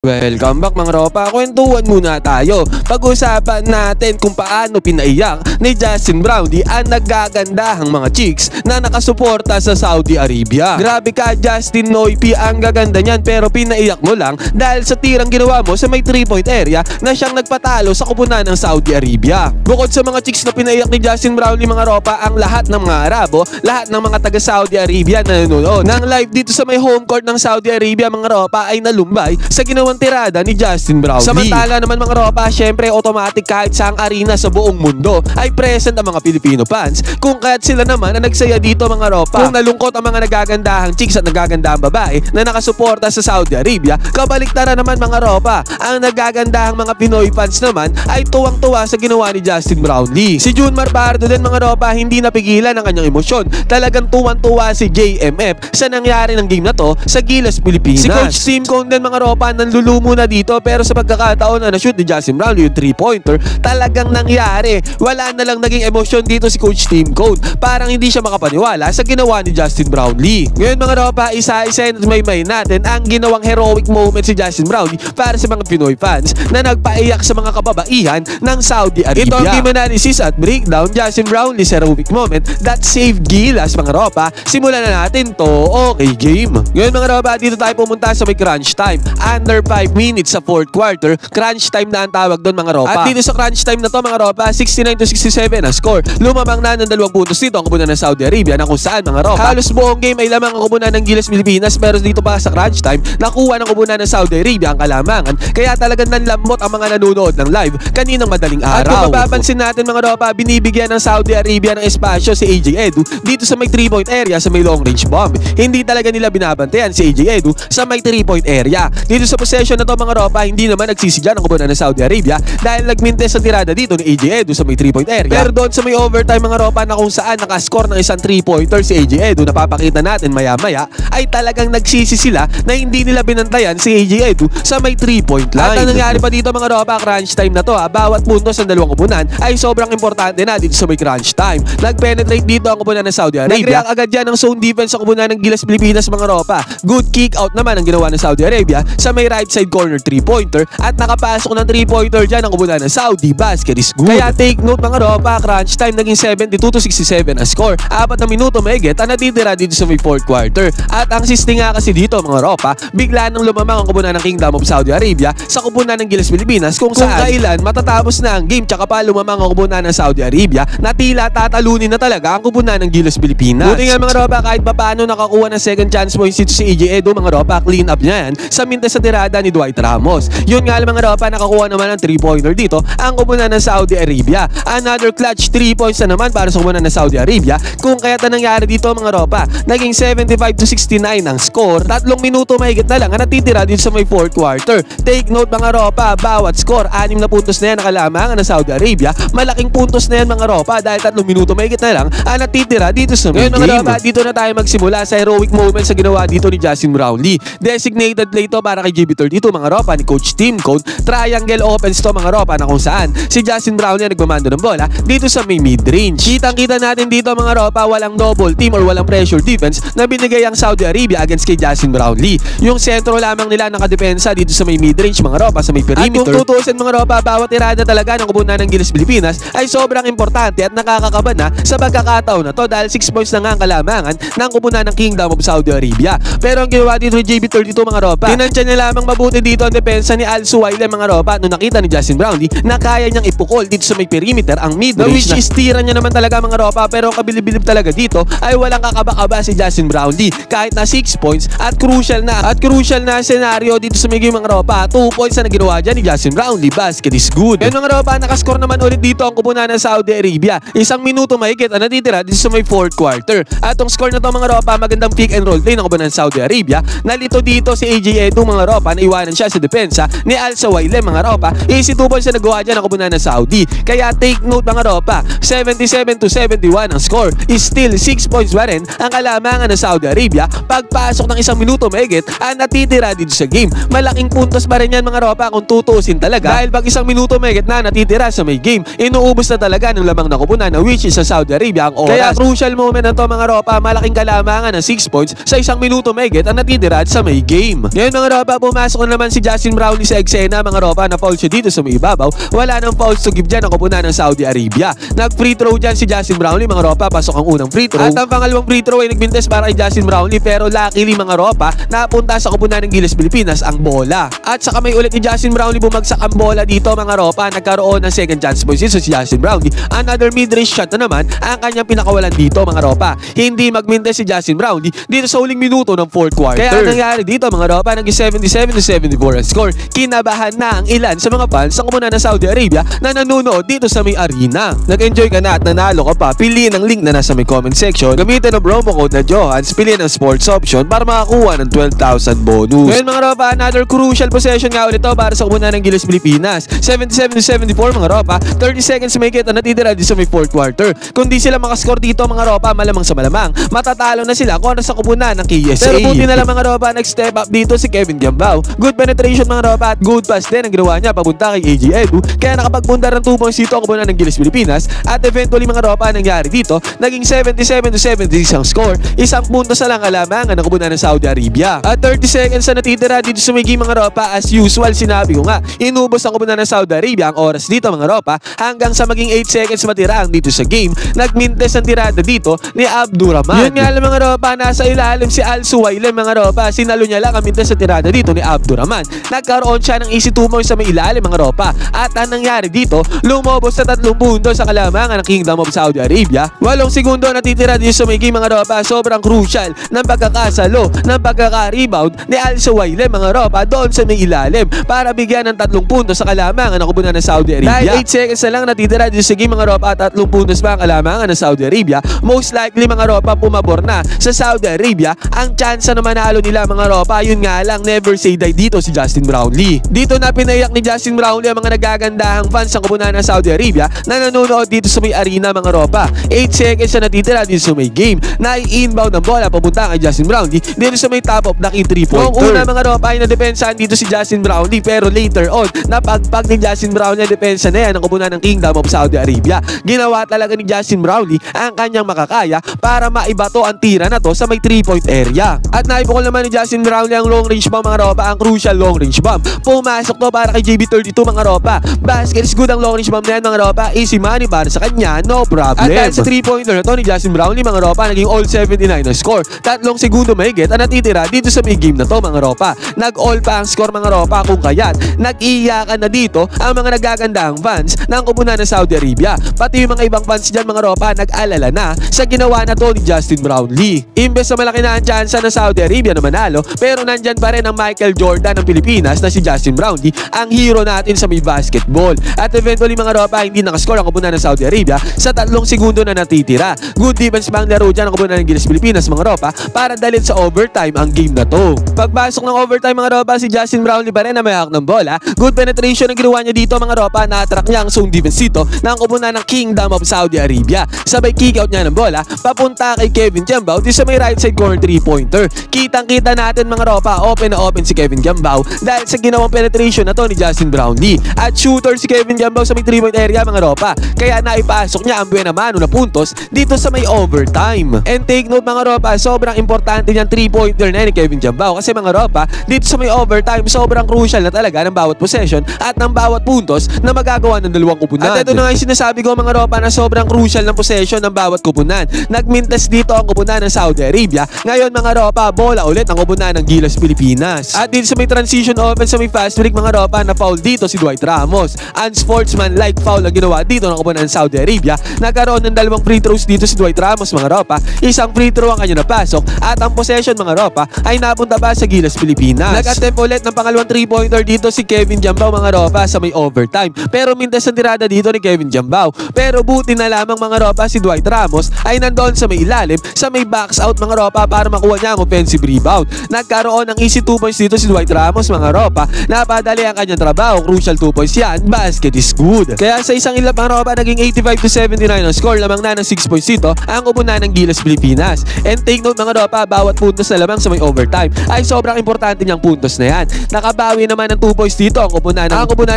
Welcome back mga ropa, kwentuhan muna tayo. Pag-usapan natin kung paano pinaiyak ni Justin Brownlee ang naggagandahang mga chicks na nakasuporta sa Saudi Arabia. Grabe ka Justin Noypi, ang gaganda niyan pero pinaiyak mo lang dahil sa tirang ginawa mo sa may 3-point area na siyang nagpatalo sa kupunan ng Saudi Arabia. Bukod sa mga chicks na pinaiyak ni Justin Brownlee mga ropa, ang lahat ng mga Arabo, lahat ng mga taga Saudi Arabia na nanonood ng live dito sa may home court ng Saudi Arabia mga ropa ay nalumbay sa ginawang tirada ni Justin Brownlee. Samantala naman mga ropa, syempre automatic kahit saang arena sa buong mundo ay present ang mga Filipino fans, kung kaya't sila naman ang nagsaya dito mga ropa. Kung nalungkot ang mga nagagandahang chicks at nagagandahang babae na nakasuporta sa Saudi Arabia, kabaliktara naman mga ropa, ang nagagandahang mga Pinoy fans naman ay tuwang-tuwa sa ginawa ni Justin Brownlee. Si Junmar Pardo din mga ropa, hindi napigilan ang kanyang emosyon. Talagang tuwang-tuwa si JMF sa nangyari ng game na to sa Gilas, Pilipinas. Si Coach Tim Cone din mga ropa, nanlulumo na dito pero sa pagkakataon na na-shoot ni Justin Brownlee yung 3-pointer, talagang nangyari. Wala na lang naging emosyon dito si Coach Tim Cone. Parang hindi siya makapaniwala sa ginawa ni Justin Brownlee. Ngayon mga ropa, isa-isa may natin ang ginawang heroic moment si Justin Brownlee para sa mga Pinoy fans na nagpaiyak sa mga kababaihan ng Saudi Arabia. Ito ang team analysis at breakdown Justin Brownlee's heroic moment that saved Gilas mga ropa. Simulan na natin to. Okay game. Ngayon mga ropa, dito tayo pumunta sa may crunch time. Under 5 minutes sa 4th quarter, crunch time na ang tawag doon mga ropa. At dito sa crunch time na to mga ropa, 69-67 ang score. Lumamang na ng 2 puntos dito ang kupunan ng Saudi Arabia na kung saan mga ropa, halos buong game ay lamang ang kupunan ng Gilas Pilipinas, pero dito pa sa crunch time, nakuha ng kupunan ng Saudi Arabia ang kalamangan. Kaya talagang nanlamot ang mga nanonood ng live kaninang madaling araw. At kung mapapansin natin mga ropa, binibigyan ng Saudi Arabia ng espasyo si AJ Edu dito sa may 3-point area sa may long range bomb. Hindi talaga nila binabantayan si AJ Edu sa may 3-point area. Dito sa possession na to mga ropa, hindi naman nagsisidya ng kupunan ng Saudi Arabia dahil nagmintes sa tirada dito ni AJ Edu sa may 3-point area. Pero doon sa may overtime mga ropa na kung saan nakascore ng isang 3-pointer si AJ Edu, napapakita natin maya-maya, ay talagang nagsisi sila na hindi nila binantayan si AJ Edu sa may 3-point line. At ang nangyari pa dito mga ropa, crunch time na to bawat puntos ng dalawang kupunan ay sobrang importante na dito sa may crunch time. Nag-penetrate dito ang kupunan ng Saudi Arabia. Nag-react agad yan ng zone defense sa kupunan ng Gilas Pilipinas mga ropa. Good kick out naman ang ginawa ng Saudi Arabia sa may right side corner 3-pointer at nakapasok ng 3-pointer dyan ang kupunan ng Saudi. Basket is good. Kaya take note mga ropa, crunch time naging 72-67 ang score. 4 na minuto mahigit ang natitira dito sa may 4th quarter. At ang sisti nga kasi dito mga ropa, bigla nang lumamang ang kupunan ng Kingdom of Saudi Arabia sa kupunan ng Gilas Pilipinas kung kailan matatapos na ang game tsaka pa lumamang ang kupunan ng Saudi Arabia na tila tatalunin na talaga ang kupunan ng Gilas Pilipinas. Buti nga mga ropa, kahit papaano nakakuha ng second chance points dito si AJ Edu mga ropa, clean up niya yan sa mintes sa tirada ni Dwight Ramos. Yun nga lang mga ropa, nakakuha naman ng 3-pointer dito ang kupunan ng Saudi Arabia. Another clutch 3 points na naman para sa kupunan ng Saudi Arabia, kung kaya't ang nangyari dito mga ropa, naging 75-69 ang score. 3 minuto mahigit na lang ang natitira dito sa may 4th quarter. Take note mga ropa, bawat score 6 na puntos na yan nakalamangan ng Saudi Arabia. Malaking puntos na yan mga ropa dahil 3 minuto mahigit na lang ang natitira dito sa may game. Mga ropa, dito na tayo magsimula sa heroic moment sa ginawa dito ni Justin Brownlee. Designated play to para kay JB32 mga ropa ni Coach Tim Cone. Triangle offense to mga ropa na kung saan si Justin Brownlee ang nagmamando ng bola dito sa may mid-range. Kitang-kita natin dito mga ropa, walang double team or walang pressure defense na binigay ang Saudi Arabia against kay Justin Brownlee. Yung sentro lamang nila nakadepensa dito sa may mid-range mga ropa, sa may perimeter. At kung tutusin mga ropa, bawat tirada talaga ng kupunan ng Gilas Pilipinas ay sobrang importante at nakakakaba na sa pagkakataon na to dahil 6 points na nga ang kalamangan ng kupunan ng Kingdom of Saudi Arabia. Pero ang ginawa dito ni JB32 mga ropa, tinansya niya lamang mabuti dito ang depensa ni Al Suwaile mga ropa nung nakita ni Justin Brownlee na kaya niyang ipukol dito sa may perimeter ang mid-range, which is tira niya naman talaga mga ropa. Pero ang kabilib-bilib talaga dito ay walang kakaba-kaba si Justin Brownlee kahit na 6 points at crucial na senaryo dito sa may game mga ropa. 2 points na ginawa dyan ni Justin Brownlee. Basket is good. Ngayon mga ropa, nakascore naman ulit dito ang kupunan ng Saudi Arabia. 1 minuto mahigit ang natitira dito sa may 4th quarter. At ang score na to mga ropa, magandang pick and roll play ng kupunan ng Saudi Arabia. Nalito dito si AJ Edu mga ropa, naiwanan siya sa depensa ni Al Suwaile mga ropa. Easy 2 points na nagawa dyan ang kupunan ng Saudi. Kaya take note mga ropa, 77-71 ang score. Is still 6 points pa rin ang kalamangan ng Saudi Arabia pagpasok ng 1 minuto mahigit ang natitira dito sa game. Malaking puntos pa rin yan mga ropa kung tutuusin talaga, dahil pag 1 minuto mahigit na natitira sa may game, inuubos na talaga ng lamang na kupunan na which is sa Saudi Arabia ang oras. Kaya crucial moment na to mga ropa, malaking kalamangan ng 6 points sa 1 minuto mahigit ang natitira sa may game. Ngayon mga ropa, pumasok Pumasok na naman si Justin Brownlee sa eksena mga ropa, na foul siya dito sa may ibabaw. Wala nang fouls to give dyan ang koponan ng Saudi Arabia. Nag-free throw dyan si Justin Brownlee mga ropa, pasok ang unang free throw. At ang pangalawang free throw ay nagbintes para kay Justin Brownlee, pero luckily mga ropa, napunta sa koponan ng Gilas Pilipinas ang bola. At sa kamay ulit ni Justin Brownlee, bumagsak ang bola dito mga ropa, nagkaroon ng second chance points si Justin Brownlee. Another mid-range shot na naman ang kanyang pinakawalan dito mga ropa. Hindi magmintes si Justin Brownlee dito sa huling minuto ng fourth quarter. Kaya nangyari dito mga ropa, naging 77-74 ang score. Kinabahan na ang ilan sa mga fans sa koponan ng Saudi Arabia na nanonood dito sa may arena. Nag-enjoy ka na at nanalo ka pa, piliin ang link na nasa may comment section. Gamitin ang promo code na Johans, piliin ang sports option para makakuha ng 12,000 bonus. Ngayon mga ropa, another crucial possession nga ulit to para sa koponan ng Gilas Pilipinas. 77-74 mga ropa, 30 seconds may kita natitira dito sa may fourth quarter. Kung di sila makascore dito mga ropa, malamang sa malamang matatalo na sila kontra sa koponan ng KSA. Pero buti na lang mga ropa, nag-step up dito si Kevin Gambao. Good penetration mga ropa at good pass din ang ginawa niya papunta kay AJ Edu. Kaya nakapagpundar ng 2 points dito ang koponan ng Gilas Pilipinas. At eventually mga ropa, nangyari dito, naging 77-76 ang score. Isang punto sa lang kalamangan ng koponan ng Saudi Arabia. At 30 seconds na natitira dito sa may game mga ropa, as usual sinabi ko nga, inubos ang koponan ng Saudi Arabia ang oras dito mga ropa hanggang sa maging 8 seconds matira ang dito sa game. Nagmintes ang tirada dito ni Abdurrahman. Yun nga lang mga ropa, nasa ilalim si Al Suwailem mga ropa, sinalo niya lang ang mintes sa tirada dito ni Abdurrahman. Nagkaroon siya ng easy 2 points sa may ilalim mga ropa. At ang nangyari dito, lumobos sa 3 puntos sa kalamangan ng Kingdom of Saudi Arabia. 8 segundo natitira dito sa may game mga ropa, sobrang crucial ng pagkakasalo, ng pagkaka-rebound ni Al Suwailem mga ropa doon sa may ilalim para bigyan ng 3 puntos sa kalamangan ng koponan ng Saudi Arabia. Dahil 8 seconds na lang natitira dito sa game mga ropa at 3 puntos ba ang kalamangan ng Saudi Arabia, most likely mga ropa pumabor na sa Saudi Arabia ang chance na manalo nila mga ropa. Yun nga lang, never say die dito si Justin Brownlee. Dito na pinayak ni Justin Brownlee ang mga nagagandahang fans ng koponan ng Saudi Arabia na nanonood dito sa may arena mga ropa. 8 seconds na natitira dito sa may game, na i-inbound ng bola papunta kay Justin Brownlee dito sa may top of the key 3-pointer. Noong una mga ropa ay nadepensahan dito si Justin Brownlee, pero later on napagpag ni Justin Brownlee ang depensa na yan ng koponan ng Kingdom of Saudi Arabia. Ginawa talaga ni Justin Brownlee ang kanyang makakaya para maibato ang tira na to sa may 3-point area. At naipukol naman ni Justin Brownlee ang long range bomb mga ropa, ang crucial long range bomb. Pumasok to para kay JB32 mga ropa. Basket is good ang long range bomb na yan mga ropa, easy money para sa kanya, no problem. At dahil sa 3-pointer na to ni Justin Brownlee mga ropa, naging all 79 ang score. 3 segundo mahigit ang natitira dito sa may game na to mga ropa. Nag-all pa ang score mga ropa, kung kaya't nag-iiyakan na dito ang mga nagagandahang fans ng koponan ng Saudi Arabia. Pati yung mga ibang fans dyan mga ropa, nag-alala na sa ginawa na to ni Justin Brownlee. Imbes na malaki na ang chance ng Saudi Arabia na manalo, pero nandyan pa rin ang Michael Jordan ng Pilipinas na si Justin Brownlee, ang hero natin sa may basketball. At eventually mga ropa, hindi nakascore ang koponan ng Saudi Arabia sa 3 segundo na natitira. Good defense ba ang laro dyan ang koponan ng Gilas Pilipinas mga ropa para dalhin sa overtime ang game na to. Pagpasok ng overtime mga ropa, si Justin Brownlee pa rin na may hawak ng bola. Good penetration ang ginawa niya dito mga ropa, na-attract niya ang zone defense dito ng koponan ng Kingdom of Saudi Arabia. Sabay kick out niya ng bola papunta kay Kevin Gambao di sa may right side corner 3-pointer. Kitang-kita natin mga ropa, open na open si Kevin Gambao dahil sa ginawang penetration na to ni Justin Brownlee. At shooter si Kevin Gambao sa may 3-point area mga ropa, kaya naipasok niya ang buena mano na puntos dito sa may overtime. And take note mga ropa, sobrang importante niyang 3-pointer na ni Kevin Gambao kasi mga ropa, dito sa may overtime sobrang crucial na talaga ng bawat possession at ng bawat puntos na magagawa ng dalawang kupunan. At ito na nga yung sinasabi ko mga ropa, na sobrang crucial ng possession ng bawat kupunan. Nagmintas dito ang kupunan ng Saudi Arabia. Ngayon mga ropa, bola ulit ang kupunan ng Gilas Pilipinas. At dito sa may transition offense sa may fast break mga ropa, na foul dito si Dwight Ramos. Unsportsmanlike foul ang ginawa dito ng kupunan ng Saudi Arabia. Nagkaroon ng 2 free throws dito si Dwight Ramos mga ropa. Isang free throw ang kanya napasok at ang possession mga ropa ay napunta pa sa Gilas Pilipinas. Nag-attempt ulit ng pangalawang 3-pointer dito si Kevin Gambao mga ropa sa may overtime. Pero mintas ang tirada dito ni Kevin Gambao. Pero buti na lamang mga ropa, si Dwight Ramos ay nandoon sa may ilalim sa may box out mga ropa para makuha niya ang offensive rebound. Nagkaroon ng easy 2 points dito si Dwight Ramos mga ropa. Napadali ang kanyang trabaho, crucial 2 points yan, basket is good. Kaya sa isang ilap mga ropa, naging 85-79 ang score, lamang na ng 6 points dito ang kupunan ng Gilas Pilipinas. And take note mga ropa, bawat puntos na lamang sa may overtime ay sobrang importante niyang puntos na yan. Nakabawi naman ng 2 points dito ang kupunan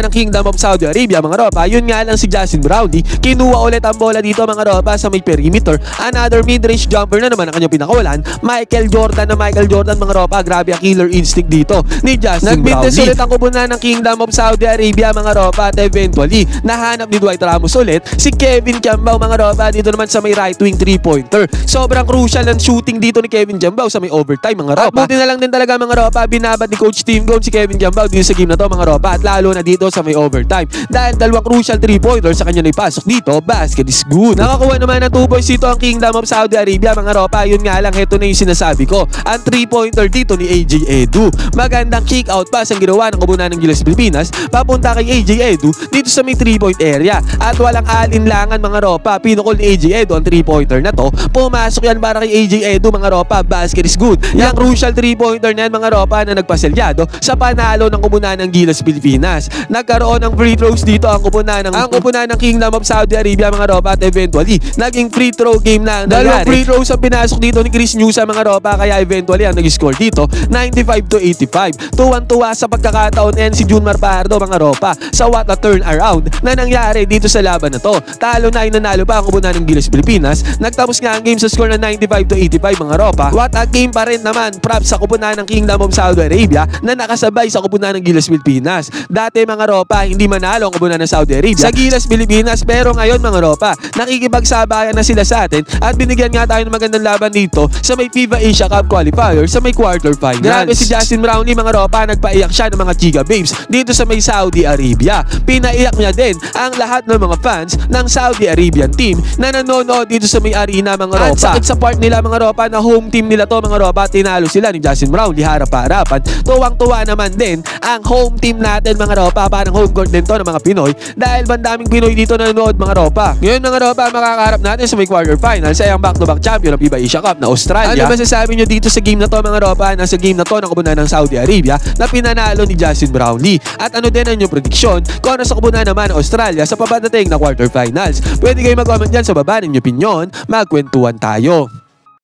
ng Kingdom of Saudi Arabia mga ropa. Yun nga lang si Justin Brownlee, kinuha ulit ang bola dito mga ropa sa may perimeter. Another mid-range jumper na naman ang kanyang pinakawalan. Michael Jordan mga ropa, grabe ang killer instinct dito ni Justin Brownlee. Nagbintes ulit ang kupunan ng Kingdom of Saudi Arabia mga ropa at eventually nahanap ni Dwight Ramos ulit si Kevin Kiambao mga ropa dito naman sa may right wing 3-pointer. Sobrang crucial ang shooting dito ni Kevin Kiambao sa may overtime mga ropa. At buti na lang din talaga mga ropa binabad ni Coach Tim Gomes si Kevin Kiambao dito sa game na to mga ropa at lalo na dito sa may overtime dahil dalawang crucial 3-pointer sa kanya na ipasok dito. Basket is good. Nakakuha naman ng 2 points dito ang Kingdom of Saudi Arabia mga ropa. Yun nga lang, heto na yung sinasabi ko. Ang 3-pointer dito ni AJ Edu. Magandang kick out pass ang ginawa ng kubunan ng Gilas Pilipinas papunta kay AJ Edu dito sa may 3-point area. At walang alinlangan mga ropa. Pinukol ni AJ Edu ang 3-pointer na to. Pumasok yan para kay AJ Edu mga ropa. Basket is good. Yung crucial 3-pointer na yan mga ropa na nagpaselyado sa panalo ng kubunan ng Gilas Pilipinas. Nagkaroon ng free throws dito ang kubunan ng Kingdom of Saudi Arabia mga ropa at eventually naging free throw game na ang nangyari. Dalawang free throws ang pinasok dito ni Chris Newsa mga ropa kaya eventually ang nag-score dito 95-85. Tuwang-tuwa sa pagkakataon yan si Junmar Pardo mga ropa sa what a turnaround na nangyari dito sa laban na to. Talo na nanalo pa ang kubunan ng Gilas Pilipinas. Nagtapos nga ang game sa score na 95-85 mga ropa. What a game pa rin naman props sa kubunan ng Kingdom of Saudi Arabia na nakasabay sa kubunan ng Gilas Pilipinas. Dati mga ropa hindi manalo ang kubunan ng Saudi Arabia sa Gilas Pilipinas pero ngayon mga ropa nakikipagsabayan na sila sa atin at binigyan nga tayo ng magandang laban dito sa may FIBA Asia Cup qualifier sa may quarterfinals. Grabe si Justin Brownlee mga ropa, nagpaiyak siya ng mga Giga Babes dito sa may Saudi Arabia. Pinaiyak niya din ang lahat ng mga fans ng Saudi Arabian team na nanonood dito sa may arena mga ropa. At sakit sa part nila mga ropa na home team nila to mga ropa, tinalo sila ni Justin Brownlee harap-harapan. Tuwang-tuwa naman din ang home team natin mga ropa, parang home court din to ng mga Pinoy dahil bandaming Pinoy dito nanonood mga ropa. Ngayon mga ropa, makakaharap natin sa may quarterfinals ay ang back-to-back champion ng FIBA Asia Cup na Australia. Ano masasabi nyo dito sa game na to mga ropa? Nasa game na to ng kubunan ng Saudi Arabia na pinanalo ni Justin Brownlee. At ano din ang inyong prediksyon kung ano sa kubunan naman ng Australia sa papadating na quarterfinals? Pwede kayo mag-comment dyan sa baba ng inyong opinion. Magkwentuhan tayo.